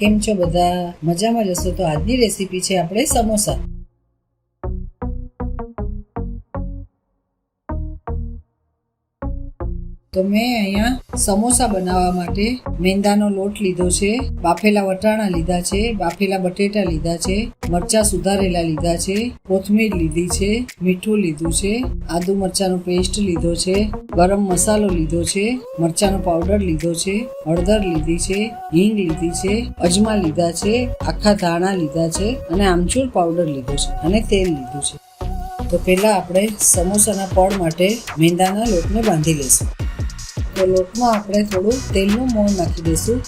કેમ છો બધા? મજામાં જશો તો આજની રેસીપી છે આપણે સમોસા. તો મેં અહીંયા સમોસા બનાવવા માટે મેંદાનો લોટ લીધો છે, બાફેલા વટાણા લીધા છે, બાફેલા બટેટા લીધા છે, મરચાં સુધારેલા લીધા છે, કોથમીર લીધી છે, મીઠું લીધું છે, આદુ મરચાંનો પેસ્ટ લીધો છે, ગરમ મસાલો લીધો છે, મરચાંનો પાવડર લીધો છે, હળદર લીધી છે, હિંગ લીધી છે, અજમા લીધા છે, આખા ધાણા લીધા છે અને આમચૂર પાવડર લીધો છે અને તેલ લીધું છે. તો પહેલા આપણે સમોસાના પડ માટે મેંદાના લોટને બાંધી લઈશું. તો લોટમાં આપણે થોડું તેલનું મોણ નાખી દઈશું.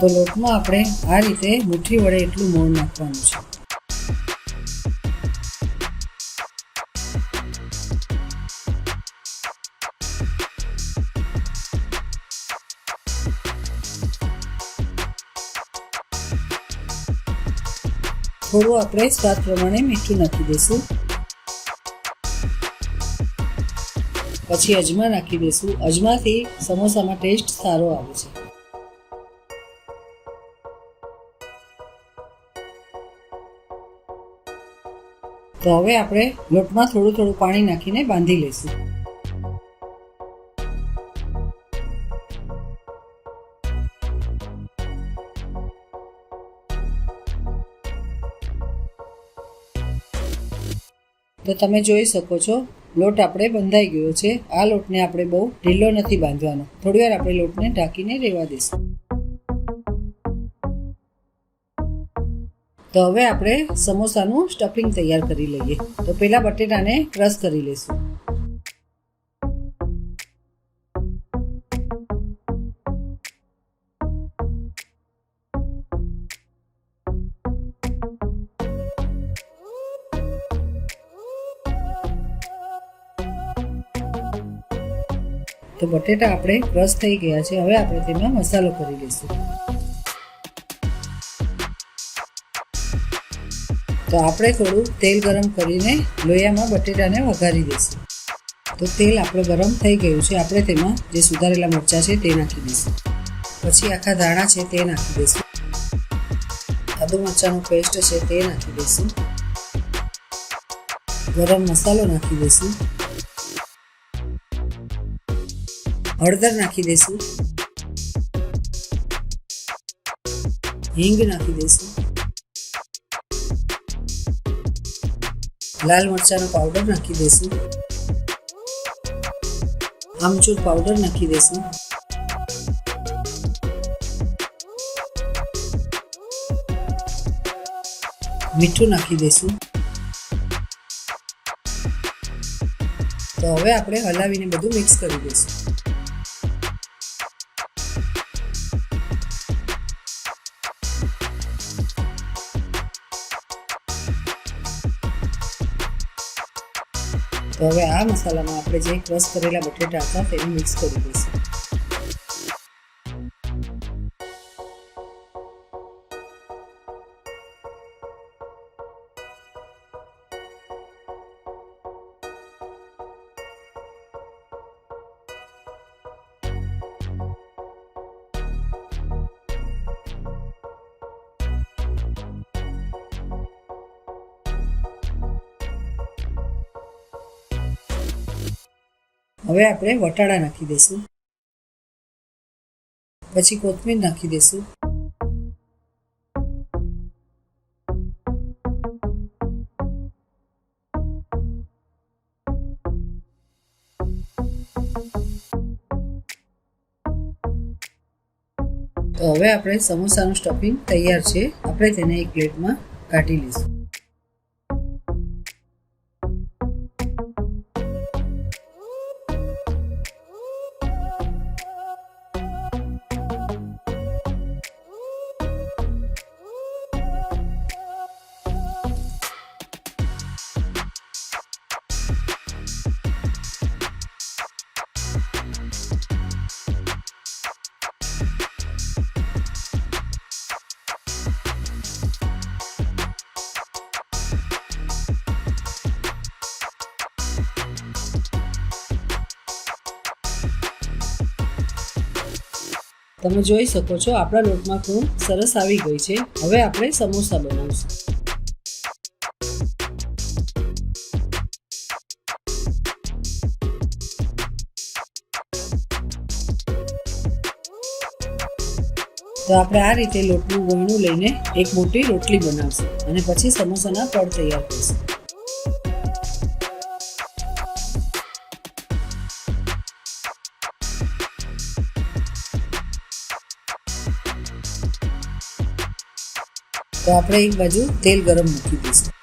તો લોટમાં આપણે આ રીતે મુઠ્ઠી વડે એટલું મોણ નાખવાનું છે. થોડું આપણે સ્વાદ પ્રમાણે મીઠું નાખી દઈશું. પછી અજમા નાખી દઈશું. અજમાથી સમોસામાં ટેસ્ટ સારો આવે છે. તો હવે આપણે લોટમાં થોડું થોડું પાણી નાખીને બાંધી લઈશું. તો તમે જોઈ શકો છો લોટ આપણે બંધાઈ ગયો છે. આ લોટને આપણે બહુ ઢીલો નથી બાંધવાનો. થોડી વાર આપણે લોટને ઢાંકીને રહેવા દઈશું. તો હવે આપણે સમોસાનું સ્ટફિંગ તૈયાર કરી લઈએ. તો પહેલા બટેટાને ક્રશ કરી લઈશું. તો બટેટા આપણે ક્રશ થઈ ગયા છે. હવે આપણે તેમાં મસાલો કરી લઈશું. તો આપણે થોડું તેલ ગરમ કરીને લોયામાં બટેટાને વઘારી દઈશું. તો તેલ આપણું ગરમ થઈ ગયું છે. આપણે તેમાં જે સુધારેલા મરચાં છે તે નાખી દઈશું. પછી આખા ધાણા છે તે નાખી દઈશું. આદુ મરચાંનો પેસ્ટ છે તે નાખી દઈશું. ગરમ મસાલો નાખી દઈશું. હળદર નાખી દઈશું. હિંગ નાખી દઈશું. લાલ મરચાંનો પાવડર નાખી દઈશું. આમચૂર પાવડર નાખી દઈશું. મીઠું નાખી દઈશું. તો હવે આપણે હલાવીને બધું મિક્સ કરી દઈશું. તો હવે આ મસાલામાં આપણે જે ક્રશ કરેલા બટેટા હતા તેને મિક્સ કરી દઈશું. હવે આપણે વટાણા નાખી દઈશું. પછી કોથમીર નાખી દઈશું. તો હવે આપણે સમોસાનું સ્ટફિંગ તૈયાર છે. આપણે તેને એક પ્લેટમાં કાઢી લઈશું. તમે જોઈ શકો છો આપણા લોટમાં ખૂણ સરસ આવી ગઈ છે. હવે આપણે સમોસા બનાવશું. તો આપણે આ રીતે લોટનું ગોળનું લઈને એક મોટી રોટલી બનાવશું અને પછી સમોસાના પડ તૈયાર કરીશું. તો આપણે એક બાજુ તેલ ગરમ મૂકી દઈશું.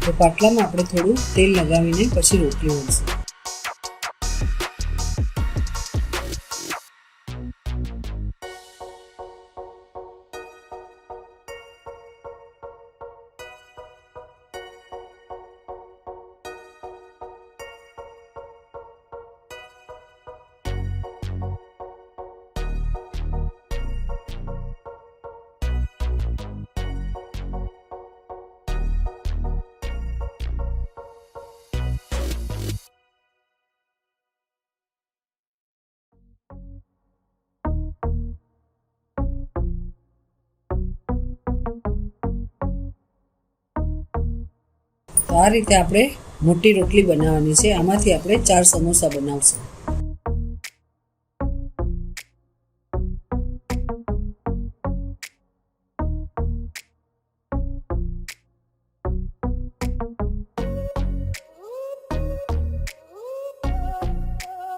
તો પાટલામાં આપણે થોડું તેલ લગાવીને પછી રોટલી વણશું. તો આ રીતે આપણે મોટી રોટલી બનાવવાની છે. આમાંથી આપણે 4 સમોસા બનાવશું.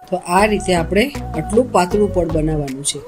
તો આ રીતે આપણે આટલું પાતળું પડ બનાવવાનું છે.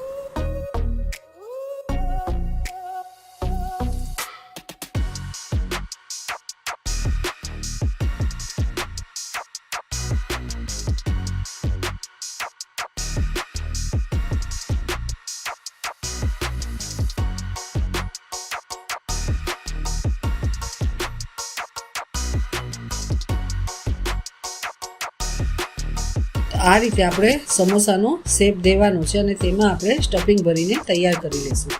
આ રીતે આપણે સમોસાનો શેપ દેવાનો છે અને તેમાં આપણે સ્ટફિંગ ભરીને તૈયાર કરી લઈશું.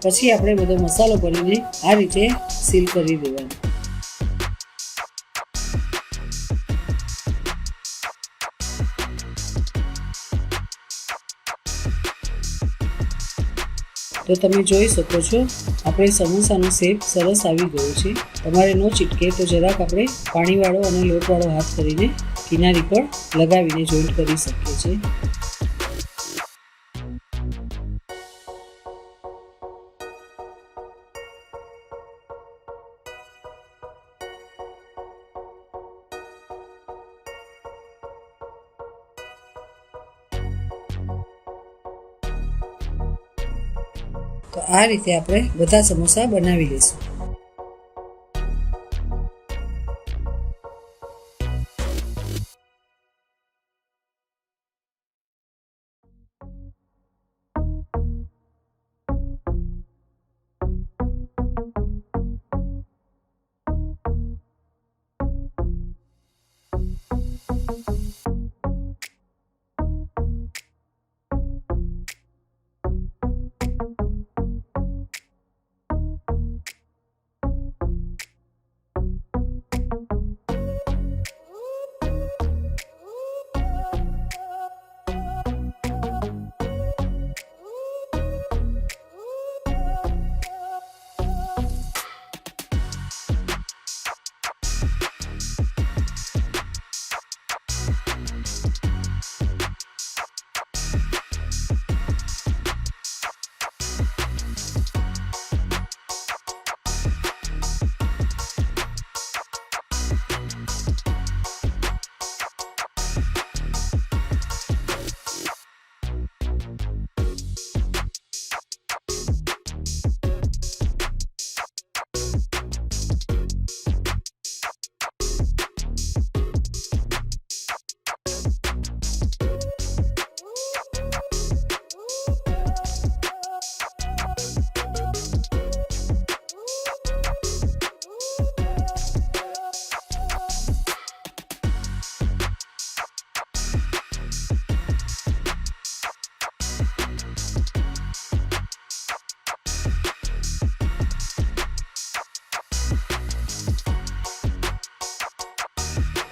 પછી આપણે બધો મસાલો ભરીને આ રીતે સીલ કરી દેવાનો. તો તમે જોઈ શકો છો આપણે સમોસાનો શેપ સરસ આવી ગયો છે. તમારે ન ચીટકે તો જરાક આપણે પાણીવાળો અને લોટવાળો હાથ કરીને કિનારી પર લગાવીને જોઈન્ટ કરી શકીએ છીએ. તો આ રીતે આપણે બધા સમોસા બનાવી લઈશું.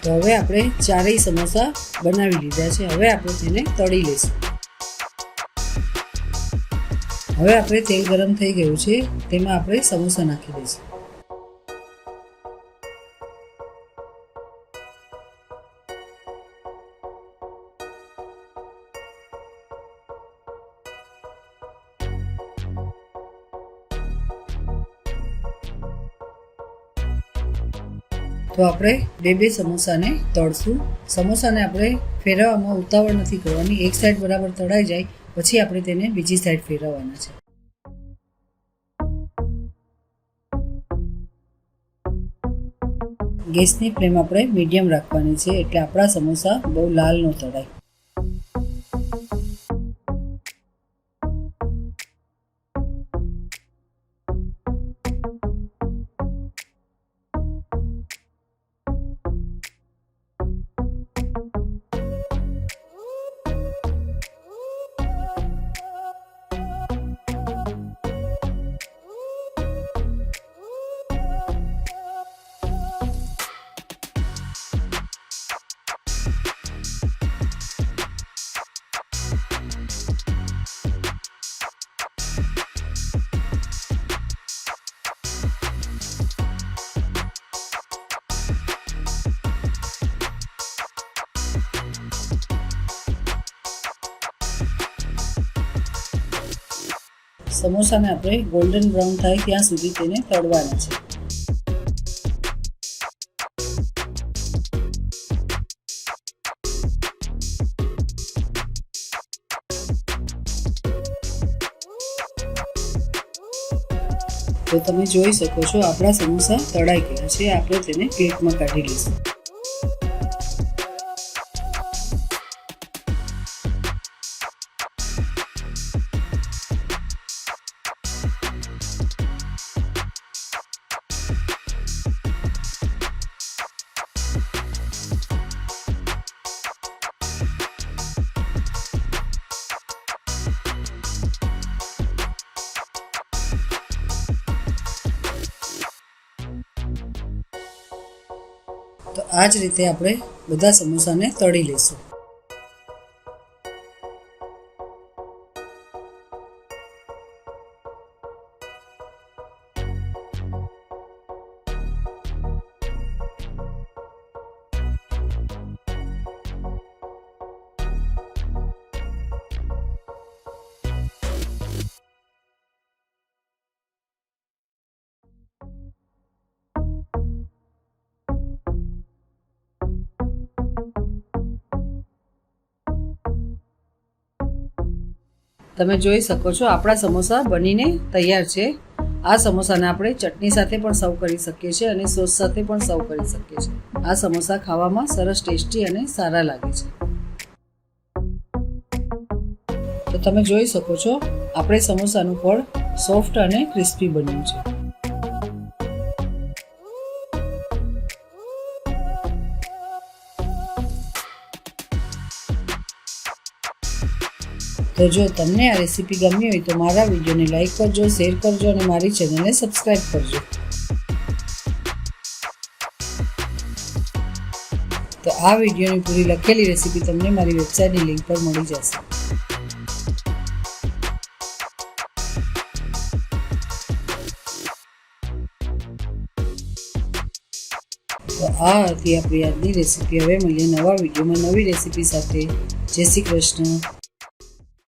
તો હવે આપણે ચારેય સમોસા બનાવી લીધા છે. હવે આપણે તેને તળી લઈશું. હવે આપણે તેલ ગરમ થઈ ગયું છે, તેમાં આપણે સમોસા નાખી દઈશું. તો આપણે બે સમોસાને તળશું. સમોસાને આપણે ફેરવવામાં ઉતાવળ નથી કરવાની. એક સાઈડ બરાબર તળાઈ જાય પછી આપણે તેને બીજી સાઈડ ફેરવવાના છે. ગેસની ફ્લેમ આપણે મીડિયમ રાખવાની છે, એટલે આપણા સમોસા બહુ લાલ ન તળાય. સમોસાને આપણે ગોલ્ડન બ્રાઉન થાય ત્યાં સુધી તેને તળવાના છે. તો તમે જોઈ શકો છો આપણા સમોસા તળાઈ ગયા છે. આપણે તેને પ્લેટમાં કાઢી લઈશું. તો આ જ રીતે આપણે બધા સમોસાને તળી લઈશું. તમે જોઈ શકો છો આપણા સમોસા બનીને તૈયાર છે. આ સમોસાને આપણે ચટણી સાથે પણ સર્વ કરી શકીએ છીએ અને સોસ સાથે પણ સર્વ કરી શકીએ છીએ. આ સમોસા ખાવામાં સરસ ટેસ્ટી અને સારા લાગે છે. તો તમે જોઈ શકો છો આપણે સમોસાનું ફળ સોફ્ટ અને ક્રિસ્પી બન્યું છે. તો જો તમને આ રેસીપી ગમી હોય તો મારા વિડીયોને લાઈક કરજો, શેર કરજો અને મારી ચેનલને સબસ્ક્રાઈબ કરજો. તો આ વિડીયોની પૂરી લખેલી રેસીપી તમને મારી વેબસાઇટની લિંક પર મળી જશે. તો આ હતી આપણી આજની રેસીપી. હવે મળીએ નવા વિડીયોમાં નવી રેસીપી સાથે. જય શ્રી કૃષ્ણ.